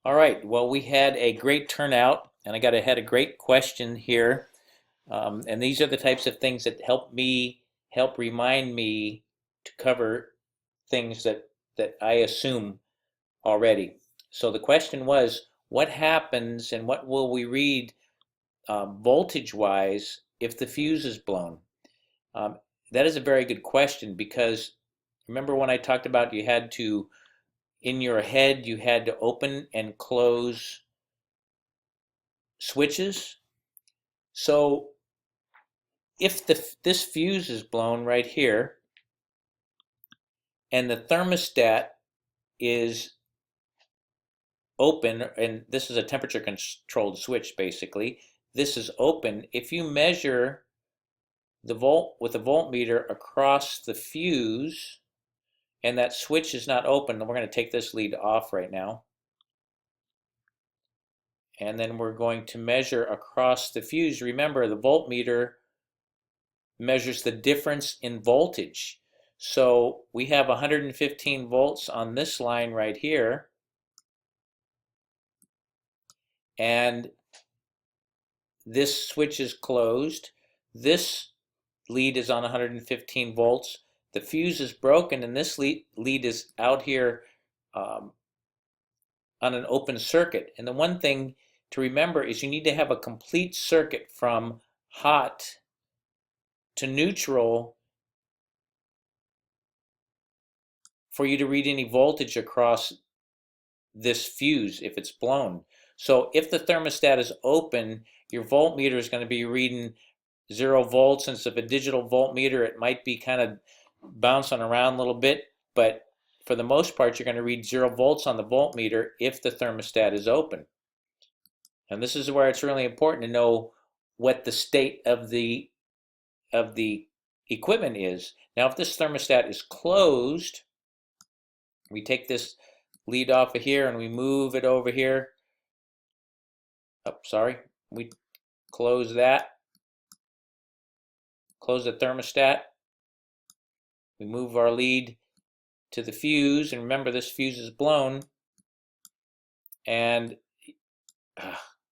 All right, well, we had a great turnout, and had a great question here. And these are the types of things that help remind me to cover things that I assume already. So the question was, what happens and what will we read voltage-wise if the fuse is blown? Um, that is a very good question because remember when I talked about in your head, you had to open and close switches? So if this fuse is blown right here and the thermostat is open, and this is a temperature controlled switch basically, this is open. If you measure the volt with a voltmeter across the fuse and that switch is not open, then we're going to take this lead off right now. And then we're going to measure across the fuse. Remember, the voltmeter measures the difference in voltage. So we have 115 volts on this line right here. And this switch is closed. This lead is on 115 volts. The fuse is broken and this lead is out here on an open circuit. And the one thing to remember is you need to have a complete circuit from hot to neutral for you to read any voltage across this fuse if it's blown. So if the thermostat is open, your voltmeter is going to be reading 0 volts. Since of a digital voltmeter, it might be kind of bouncing around a little bit, but for the most part, you're going to read 0 volts on the voltmeter if the thermostat is open. And this is where it's really important to know what the state of the equipment is. Now, if this thermostat is closed, we take this lead off of here and we move it over here. Oh, sorry. We close that. Close the thermostat. We move our lead to the fuse, and remember this fuse is blown. And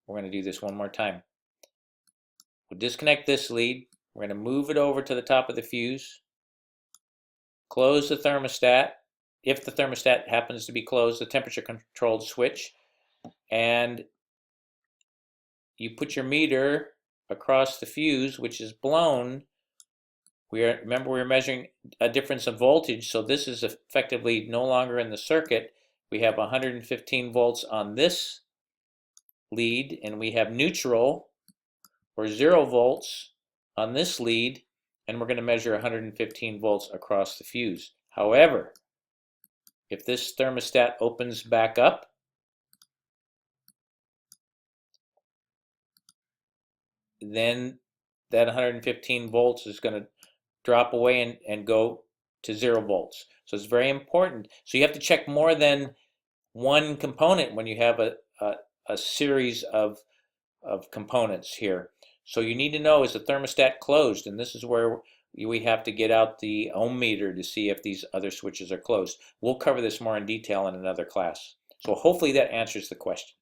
we're going to do this one more time. We'll disconnect this lead. We're going to move it over to the top of the fuse. Close the thermostat. If the thermostat happens to be closed, the temperature controlled switch, and you put your meter across the fuse, which is blown. Remember, we're measuring a difference in voltage, so this is effectively no longer in the circuit. We have 115 volts on this lead, and we have neutral, or 0 volts, on this lead, and we're going to measure 115 volts across the fuse. However, if this thermostat opens back up, then that 115 volts is going to drop away and go to 0 volts. So it's very important. So you have to check more than one component when you have a series of components here. So you need to know, is the thermostat closed? And this is where we have to get out the ohm meter to see if these other switches are closed. We'll cover this more in detail in another class. So hopefully that answers the question.